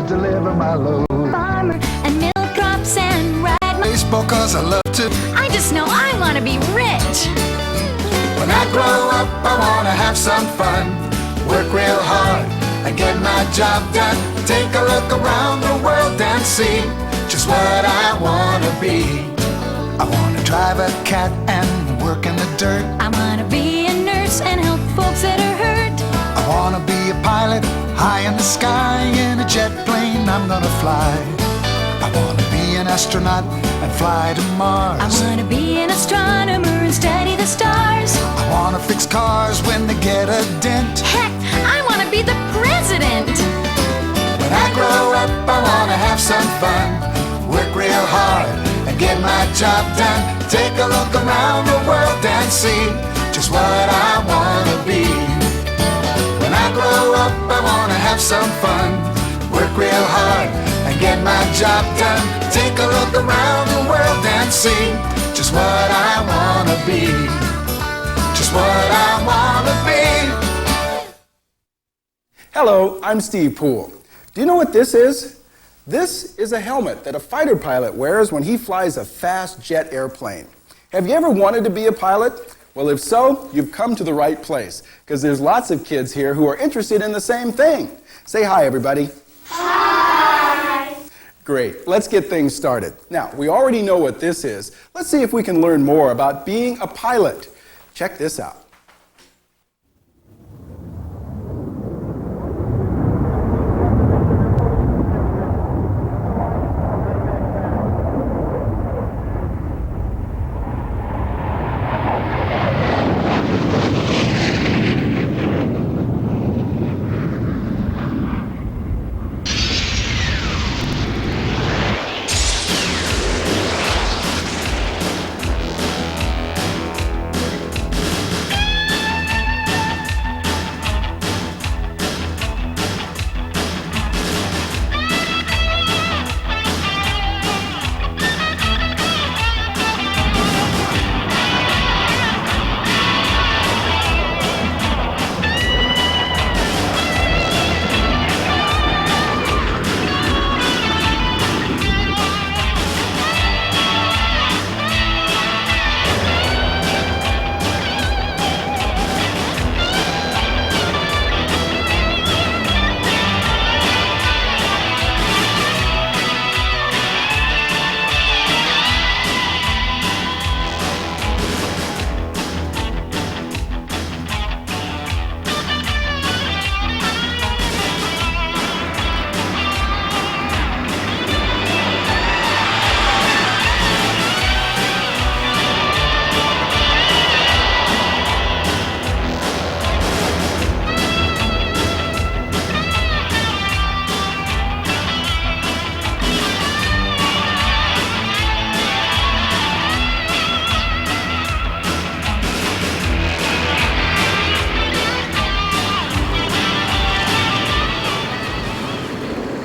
deliver my load. Farmer and milk crops and ride my Baseball 'cause I love to. I just know I want to be rich. When I grow up, I wanna have some fun. Work real hard and get my job done. Take a look around the world and see just what I wanna be. I wanna drive a cat and work in the dirt. I want to be a nurse and help folks that are hurt. I wanna be a pilot high in the sky in a jet plane I'm gonna fly. I wanna be an astronaut and fly to Mars. I want to be an astronomer and study the stars. I wanna fix cars when they get a dent. Heck, I want to be the president. When I grow up, I wanna have some fun. Work real hard and get my job done. Take a look around the world and see just what I wanna be. When I grow up, I wanna have some fun. Work real hard and get my job done. Take a look around the world and see just what I wanna be. Just what I wanna be. Hello, I'm Steve Poole. Do you know what this is? This is a helmet that a fighter pilot wears when he flies a fast jet airplane. Have you ever wanted to be a pilot? Well, if so, you've come to the right place, because there's lots of kids here who are interested in the same thing. Say hi, everybody. Hi. Great, let's get things started. Now, we already know what this is. Let's see if we can learn more about being a pilot. Check this out.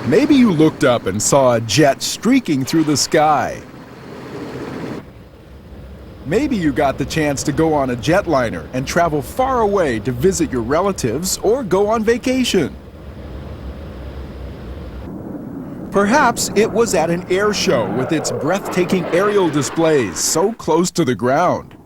Maybe you looked up and saw a jet streaking through the sky. Maybe you got the chance to go on a jetliner and travel far away to visit your relatives or go on vacation. Perhaps it was at an air show with its breathtaking aerial displays so close to the ground.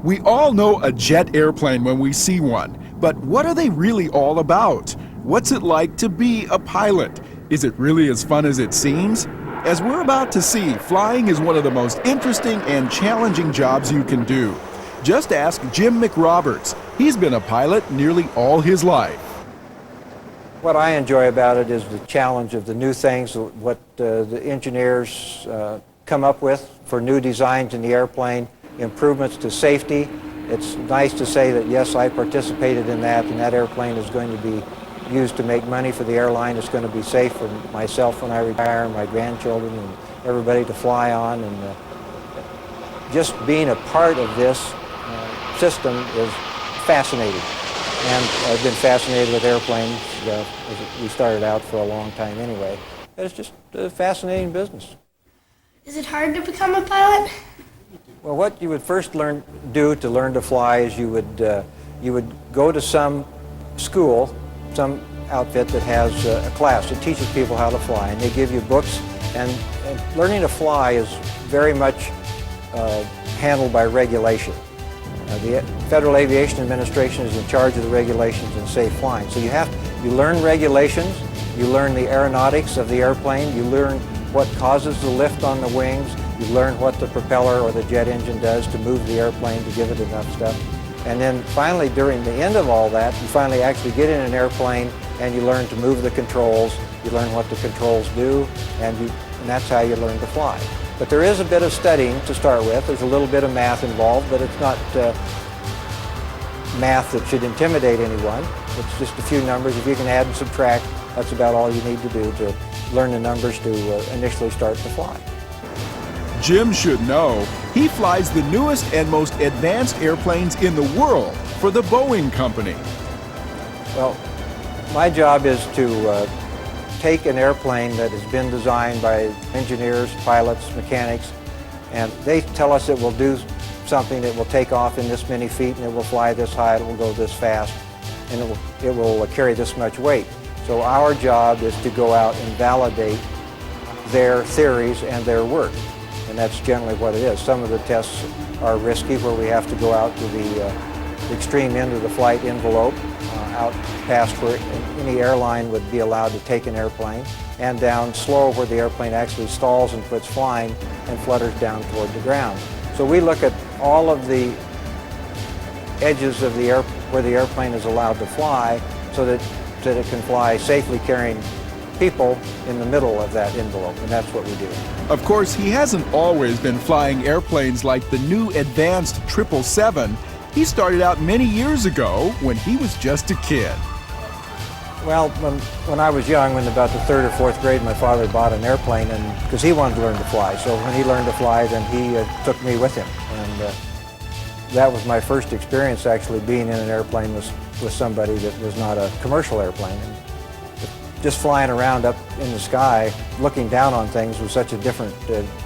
We all know a jet airplane when we see one, but what are they really all about? What's it like to be a pilot? Is it really as fun as it seems? As we're about to see, flying is one of the most interesting and challenging jobs you can do. Just ask Jim McRoberts. He's been a pilot nearly all his life. What I enjoy about it is the challenge of the new things, what the engineers come up with for new designs in the airplane, improvements to safety. It's nice to say that, yes, I participated in that, and that airplane is going to be used to make money for the airline. It's going to be safe for myself when I retire, and my grandchildren, and everybody to fly on. And just being a part of this system is fascinating. And I've been fascinated with airplanes. We started out for a long time anyway. It's just a fascinating business. Is it hard to become a pilot? Well, what you would first do to learn to fly is you would go to some school, some outfit that has a class that teaches people how to fly, and they give you books, and learning to fly is very much handled by regulation. The Federal Aviation Administration is in charge of the regulations in safe flying. So you learn regulations, you learn the aeronautics of the airplane, you learn what causes the lift on the wings, you learn what the propeller or the jet engine does to move the airplane to give it enough stuff. And then finally, during the end of all that, you finally actually get in an airplane and you learn to move the controls, you learn what the controls do, and that's how you learn to fly. But there is a bit of studying to start with. There's a little bit of math involved, but it's not math that should intimidate anyone. It's just a few numbers. If you can add and subtract, that's about all you need to do to learn the numbers to initially start to fly. Jim should know he flies the newest and most advanced airplanes in the world for the Boeing company. Well, my job is to take an airplane that has been designed by engineers, pilots, mechanics, and they tell us it will do something, it will take off in this many feet, and it will fly this high, it will go this fast, and it will carry this much weight. So our job is to go out and validate their theories and their work, and that's generally what it is. Some of the tests are risky, where we have to go out to the extreme end of the flight envelope, out past where any airline would be allowed to take an airplane, and down slow where the airplane actually stalls and quits flying and flutters down toward the ground. So we look at all of the edges of the where the airplane is allowed to fly, so that it can fly safely, carrying people in the middle of that envelope, and that's what we do. Of course, he hasn't always been flying airplanes like the new advanced 777. He started out many years ago when he was just a kid. Well, when I was young, in about the 3rd or 4th grade, my father bought an airplane, and because he wanted to learn to fly. So when he learned to fly, then he took me with him. And that was my first experience actually being in an airplane with somebody that was not a commercial airplane. And just flying around up in the sky, looking down on things was such a different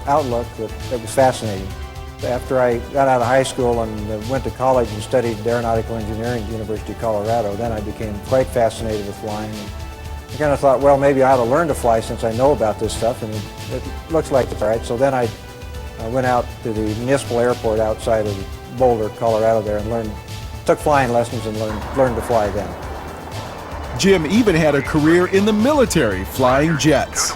outlook that was fascinating. After I got out of high school and went to college and studied aeronautical engineering at the University of Colorado, then I became quite fascinated with flying. And I kind of thought, well, maybe I ought to learn to fly since I know about this stuff, and it looks like it's all right. So then I went out to the municipal airport outside of Boulder, Colorado there, and took flying lessons and learned to fly then. Jim even had a career in the military flying jets.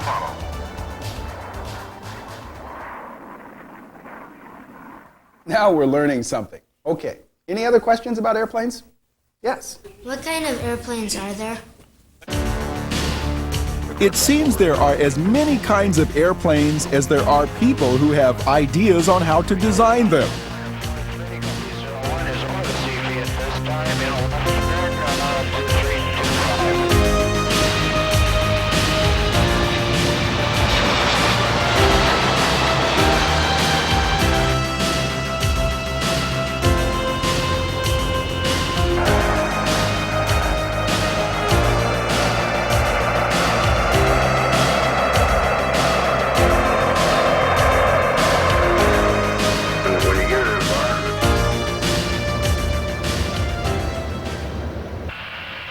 Now we're learning something. Okay, any other questions about airplanes? Yes? What kind of airplanes are there? It seems there are as many kinds of airplanes as there are people who have ideas on how to design them.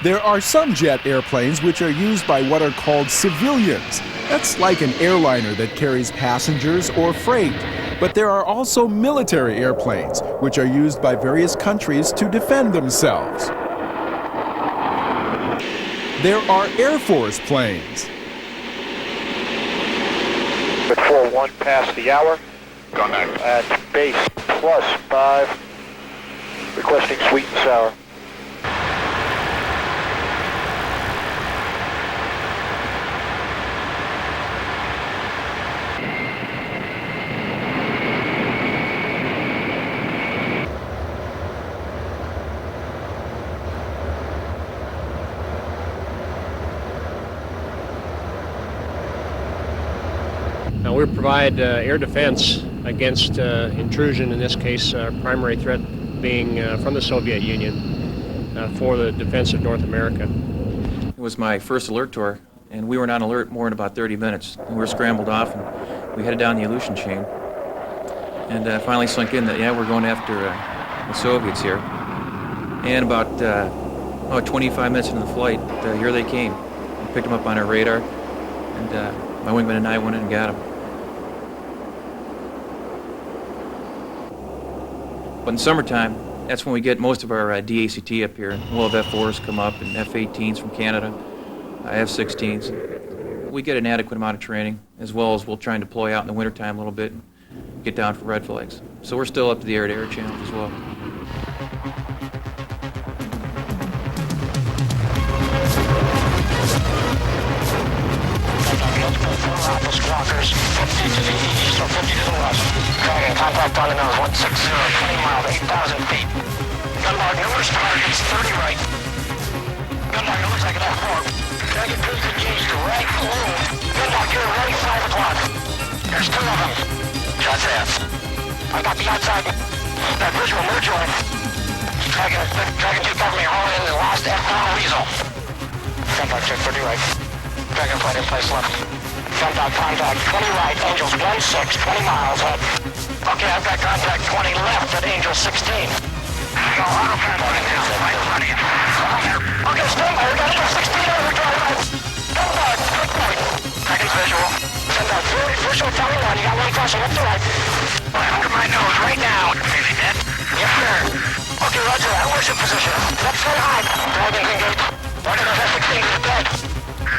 There are some jet airplanes which are used by what are called civilians. That's like an airliner that carries passengers or freight. But there are also military airplanes, which are used by various countries to defend themselves. There are Air Force planes. At 4-1 past the hour. Contact. At base +5. Requesting sweet and sour. We provide air defense against intrusion, in this case our primary threat being from the Soviet Union for the defense of North America. It was my first alert tour, and we were on alert more in about 30 minutes. We were scrambled off, and we headed down the Aleutian chain, and finally sunk in that, yeah, we're going after the Soviets here. And about about 25 minutes into the flight, here they came. We picked them up on our radar, and my wingman and I went in and got them. But in summertime, that's when we get most of our DACT up here. We'll have F-4s come up and F-18s from Canada, F-16s. We get an adequate amount of training, as well as we'll try and deploy out in the wintertime a little bit and get down for red flags. So we're still up to the air-to-air challenge as well. Walkers, 50 to the east or 50 to the west. Dragon, contact on the nose, 160, 20 miles, 8,000 feet. Gunlog numbers, targets 30 right. Gunlog numbers like an F4. Dragon cruise engaged to right, low. Gunlog, you're right, 5 o'clock. There's 2 of them. Just that. I got the outside. That visual merge on. Dragon 2 cover me, all in the last F-down weasel. Gunlog, check 30 right. Dragon flight in place left. Contact, 20 right, Angels 16, 20 miles ahead. Okay, I've got contact 20 left at Angel 16. Go, autopilot loading now, right, running. Okay, stand by, we got Angel 16 over, drive. Contact, good point. Dragon's visual. Send out visual, tell me one, you got one crossing left to right. Right under my nose, right now. Really dead? Yes, sir. Okay, roger that, where's your position? Left foot high. Dragon's engaged. One of those F-16 is dead.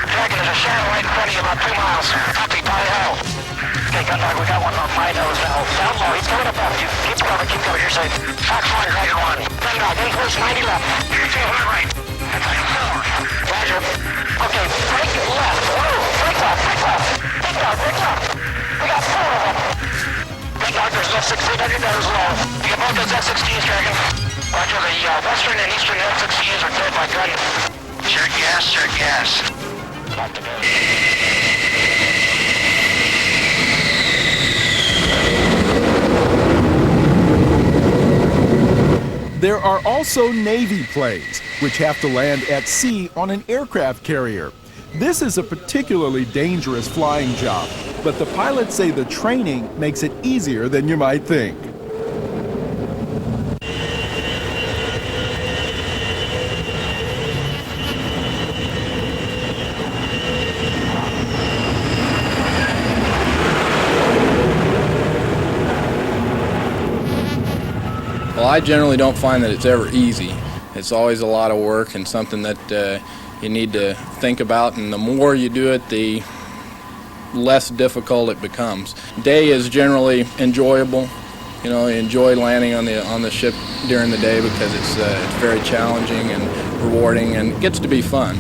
Dragon is a shadow right in front of you, about 2 miles. Copy, by hell. Okay, Gunlog, we got one on my nose now. Down low, he's coming up after you. Keep cover, you're safe. Fox 1, Dragon 1. Gunlog, in close, 90 left. 200 right. Roger. Okay, break left. Whoa, break left. Break left. We got 4 of them. Gunlog, there's F-16 on your nose low. You got both those F-16s, Dragon. Roger, the western and eastern F-16s are dead by gun. Sure gas. There are also Navy planes, which have to land at sea on an aircraft carrier. This is a particularly dangerous flying job, but the pilots say the training makes it easier than you might think. Well, I generally don't find that it's ever easy. It's always a lot of work and something that you need to think about, and the more you do it, the less difficult it becomes. Day is generally enjoyable. You know, you enjoy landing on the ship during the day because it's very challenging and rewarding, and it gets to be fun.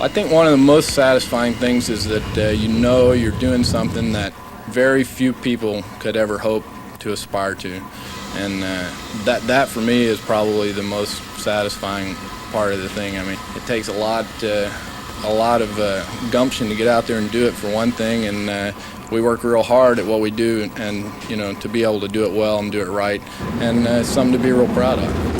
I think one of the most satisfying things is that you know you're doing something that very few people could ever hope to aspire to, and that for me is probably the most satisfying part of the thing. I mean, it takes a lot of gumption to get out there and do it, for one thing, and we work real hard at what we do, and you know, to be able to do it well and do it right, and it's something to be real proud of.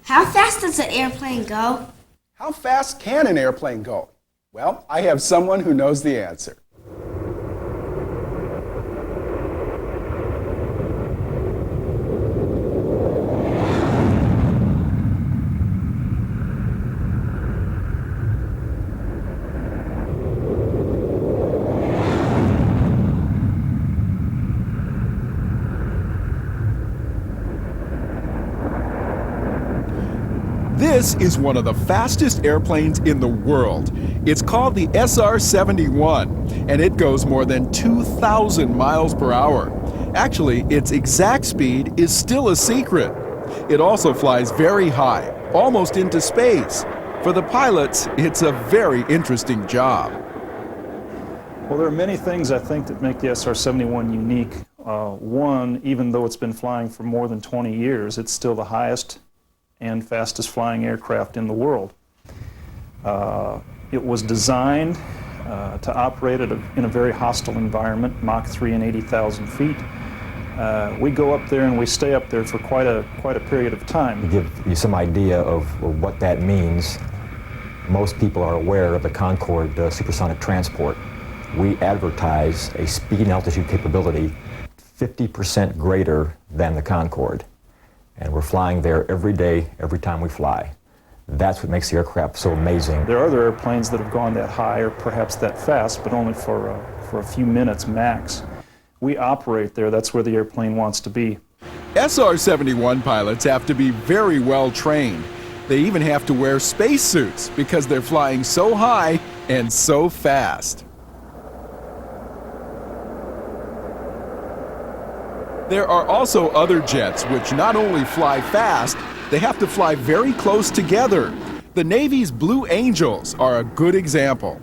How fast does an airplane go? How fast can an airplane go? Well, I have someone who knows the answer. This is one of the fastest airplanes in the world. It's called the SR-71, and it goes more than 2,000 miles per hour. Actually, its exact speed is still a secret. It also flies very high, almost into space. For the pilots, it's a very interesting job. Well, there are many things I think that make the SR-71 unique. One, even though it's been flying for more than 20 years, it's still the highest and fastest flying aircraft in the world. It was designed to operate in a very hostile environment, Mach 3 and 80,000 feet. We go up there and we stay up there for quite a period of time. To give you some idea of what that means, most people are aware of the Concorde supersonic transport. We advertise a speed and altitude capability 50% greater than the Concorde. And we're flying there every day, every time we fly. That's what makes the aircraft so amazing. There are other airplanes that have gone that high or perhaps that fast, but only for a few minutes max. We operate there. That's where the airplane wants to be. SR-71 pilots have to be very well trained. They even have to wear spacesuits because they're flying so high and so fast. There are also other jets which not only fly fast, they have to fly very close together. The Navy's Blue Angels are a good example.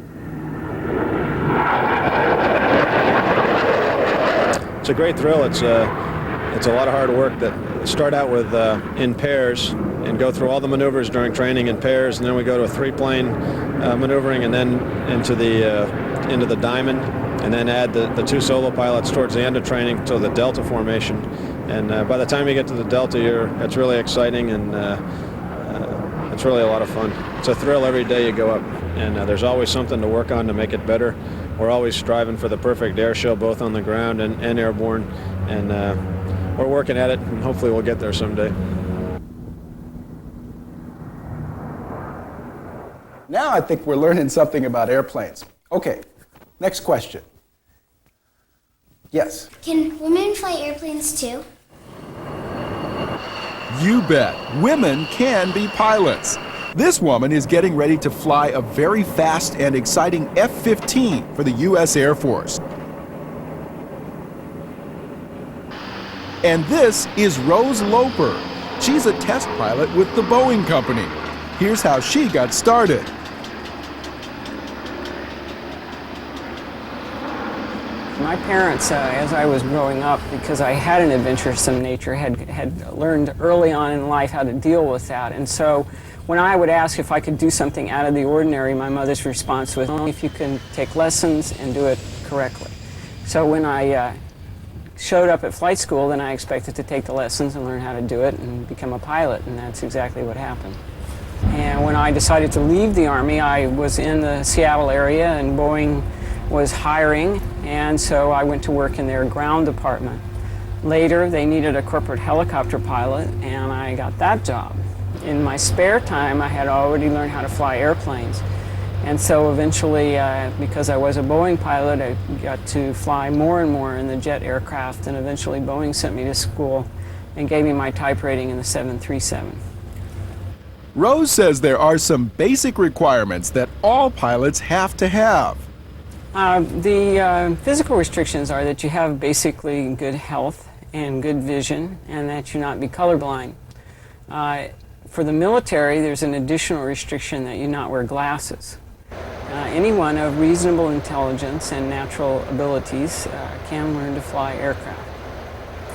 It's a great thrill. It's a lot of hard work that start out with in pairs and go through all the maneuvers during training in pairs, and then we go to a three-plane maneuvering, and then into the diamond, and then add the two solo pilots towards the end of training to the delta formation. And by the time you get to the delta, it's really exciting, and it's really a lot of fun. It's a thrill every day you go up, and there's always something to work on to make it better. We're always striving for the perfect air show, both on the ground and airborne, and we're working at it, and hopefully we'll get there someday. Now I think we're learning something about airplanes. Okay, next question. Yes? Can women fly airplanes too? You bet, women can be pilots. This woman is getting ready to fly a very fast and exciting F-15 for the U.S. Air Force. And this is Rose Loper. She's a test pilot with the Boeing Company. Here's how she got started. My parents, as I was growing up, because I had an adventuresome nature, had learned early on in life how to deal with that. And so when I would ask if I could do something out of the ordinary, my mother's response was, only if you can take lessons and do it correctly. So when I showed up at flight school, then I expected to take the lessons and learn how to do it and become a pilot, and that's exactly what happened. And when I decided to leave the Army, I was in the Seattle area, and Boeing was hiring, and so I went to work in their ground department. Later, they needed a corporate helicopter pilot, and I got that job. In my spare time, I had already learned how to fly airplanes. And so eventually, because I was a Boeing pilot, I got to fly more and more in the jet aircraft, and eventually Boeing sent me to school and gave me my type rating in the 737. Rose says there are some basic requirements that all pilots have to have. The physical restrictions are that you have basically good health and good vision, and that you not be colorblind. For the military, there's an additional restriction that you not wear glasses. Anyone of reasonable intelligence and natural abilities can learn to fly aircraft.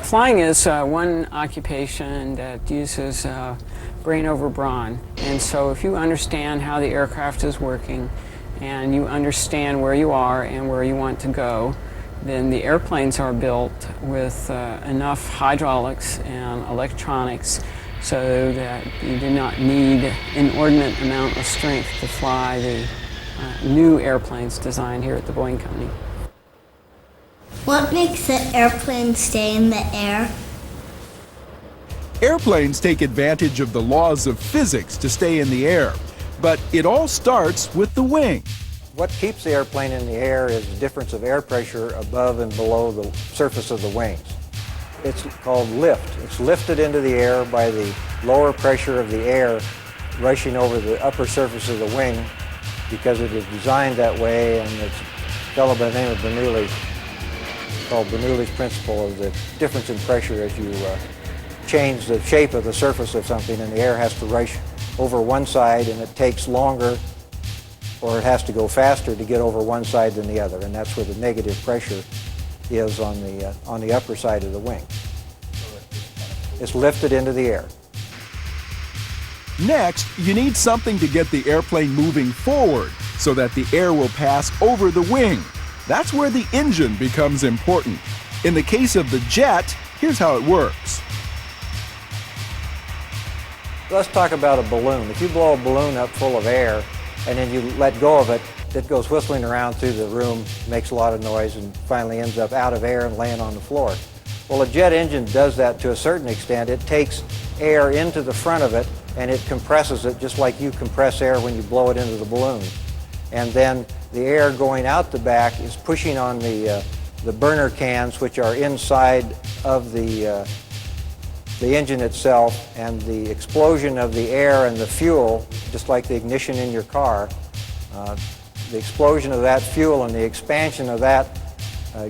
Flying is one occupation that uses brain over brawn, and so if you understand how the aircraft is working and you understand where you are and where you want to go, then the airplanes are built with enough hydraulics and electronics so that you do not need an inordinate amount of strength to fly the new airplanes designed here at the Boeing Company. What makes the airplane stay in the air? Airplanes take advantage of the laws of physics to stay in the air, but it all starts with the wing. What keeps the airplane in the air is the difference of air pressure above and below the surface of the wings. It's called lift. It's lifted into the air by the lower pressure of the air rushing over the upper surface of the wing, because it is designed that way, and it's a fellow by the name of Bernoulli called Bernoulli's principle of the difference in pressure as you change the shape of the surface of something, and the air has to rush over one side, and it takes longer, or it has to go faster to get over one side than the other, and that's where the negative pressure is on the upper side of the wing. It's lifted into the air. Next, you need something to get the airplane moving forward so that the air will pass over the wing. That's where the engine becomes important. In the case of the jet, here's how it works. Let's talk about a balloon. If you blow a balloon up full of air and then you let go of it, it goes whistling around through the room, makes a lot of noise, and finally ends up out of air and laying on the floor. Well, a jet engine does that to a certain extent. It takes air into the front of it and it compresses it just like you compress air when you blow it into the balloon. And then the air going out the back is pushing on the burner cans, which are inside of the engine itself, and the explosion of the air and the fuel, just like the ignition in your car, the explosion of that fuel and the expansion of that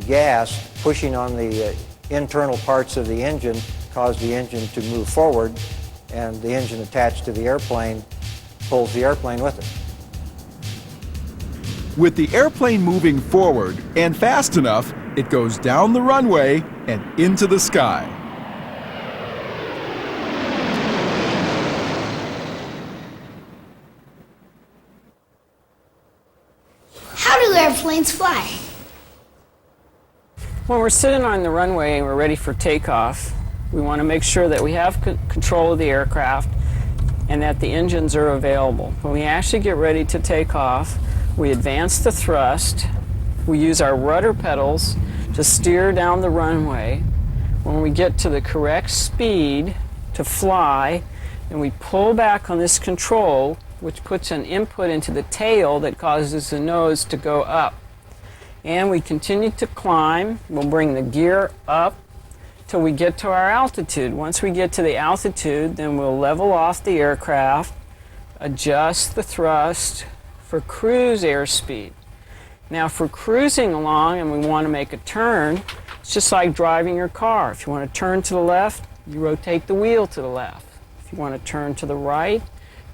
gas pushing on the internal parts of the engine cause the engine to move forward, and the engine attached to the airplane pulls the airplane with it. With the airplane moving forward and fast enough, it goes down the runway and into the sky. How do airplanes fly? When we're sitting on the runway and we're ready for takeoff, we want to make sure that we have control of the aircraft and that the engines are available. When we actually get ready to take off, we advance the thrust. We use our rudder pedals to steer down the runway. When we get to the correct speed to fly, and we pull back on this control, which puts an input into the tail that causes the nose to go up. And we continue to climb. We'll bring the gear up till we get to our altitude. Once we get to the altitude, then we'll level off the aircraft, adjust the thrust for cruise airspeed. Now for cruising along and we want to make a turn, it's just like driving your car. If you want to turn to the left, you rotate the wheel to the left. If you want to turn to the right,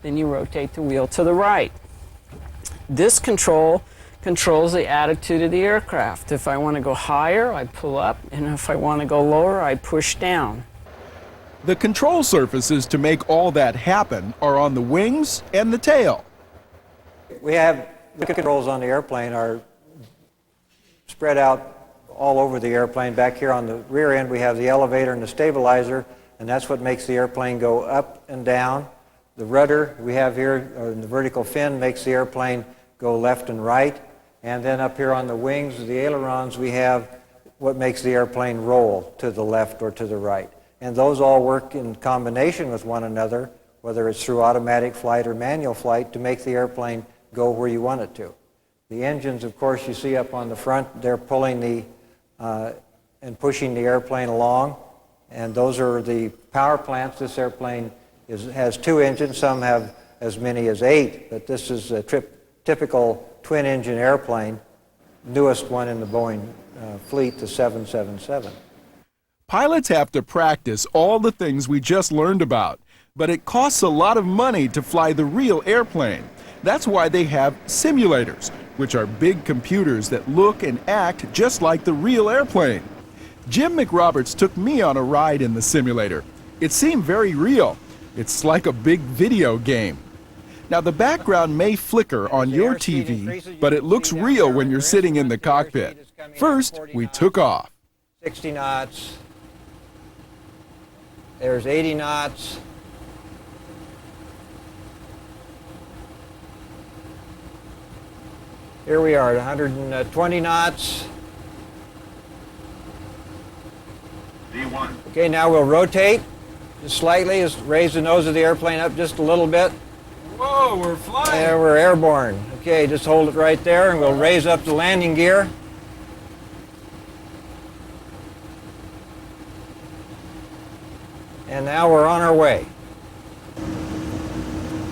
then you rotate the wheel to the right. This control controls the attitude of the aircraft. If I want to go higher, I pull up, and if I want to go lower, I push down. The control surfaces to make all that happen are on the wings and the tail. We have the controls on the airplane are spread out all over the airplane. Back here on the rear end, we have the elevator and the stabilizer, and that's what makes the airplane go up and down. The rudder we have here, or the vertical fin, makes the airplane go left and right. And then up here on the wings, the ailerons, we have what makes the airplane roll to the left or to the right. And those all work in combination with one another, whether it's through automatic flight or manual flight, to make the airplane go where you want it to. The engines, of course, you see up on the front, they're pulling and pushing the airplane along. And those are the power plants. This airplane has 2 engines. Some have as many as 8, but this is a typical twin-engine airplane, newest one in the Boeing fleet, the 777. Pilots have to practice all the things we just learned about, but it costs a lot of money to fly the real airplane. That's why they have simulators, which are big computers that look and act just like the real airplane. Jim McRoberts took me on a ride in the simulator. It seemed very real. It's like a big video game. Now, the background may flicker on your TV, but it looks real when you're sitting in the cockpit. First, we took off. 60 knots. There's 80 knots. Here we are at 120 knots. D1. Okay, now we'll rotate just slightly, just raise the nose of the airplane up just a little bit. Whoa, we're flying. There, we're airborne. Okay, just hold it right there, and we'll raise up the landing gear. And now we're on our way.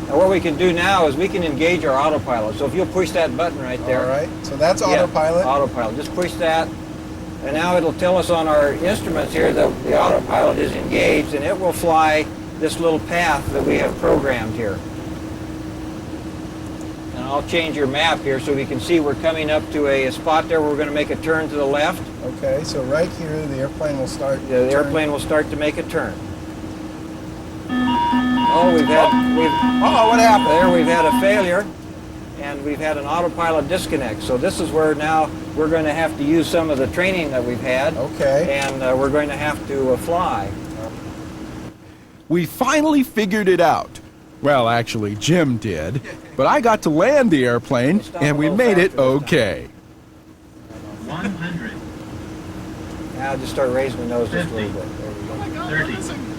Now what we can do now is we can engage our autopilot. So if you'll push that button right there. All right, so that's autopilot. Autopilot. Just push that. And now it'll tell us on our instruments here that the autopilot is engaged, and it will fly this little path that we have programmed here. And I'll change your map here so we can see we're coming up to a spot there where we're going to make a turn to the left. Okay, so right here the airplane will start. The airplane will start to make a turn. Oh, what happened? There, we've had a failure, and we've had an autopilot disconnect. So this is where now we're going to have to use some of the training that we've had. Okay. And we're going to have to fly. We finally figured it out. Well, actually, Jim did. But I got to land the airplane, and we made it okay. 100. Now just start raising the nose just a little bit. There we go. 30.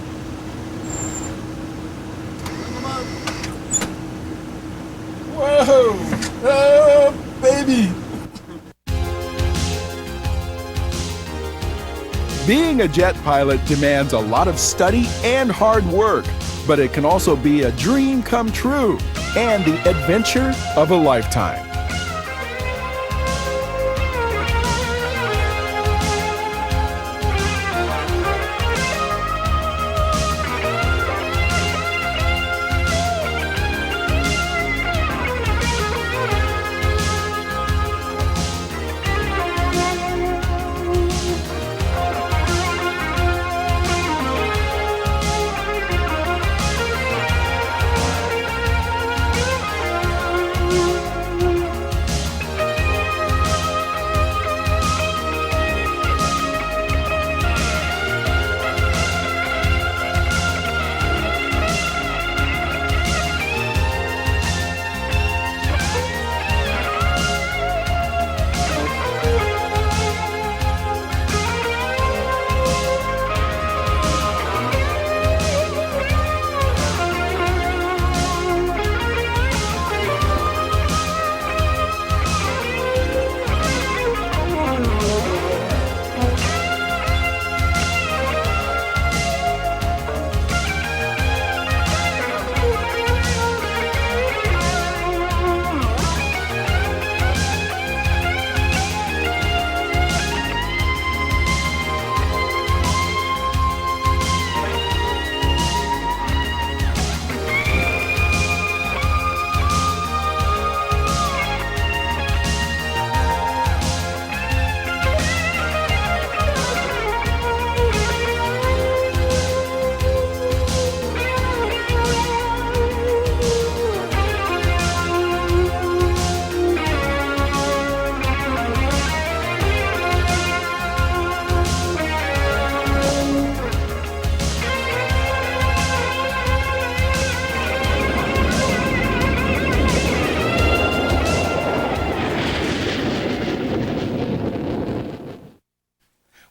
Whoa! Oh, baby! Being a jet pilot demands a lot of study and hard work, but it can also be a dream come true and the adventure of a lifetime.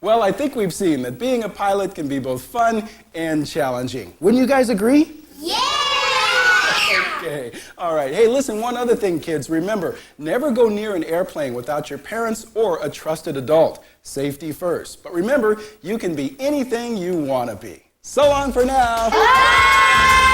Well, I think we've seen that being a pilot can be both fun and challenging. Wouldn't you guys agree? Yeah! Okay, all right. Hey, listen, one other thing, kids. Remember, never go near an airplane without your parents or a trusted adult. Safety first. But remember, you can be anything you want to be. So long for now. Bye!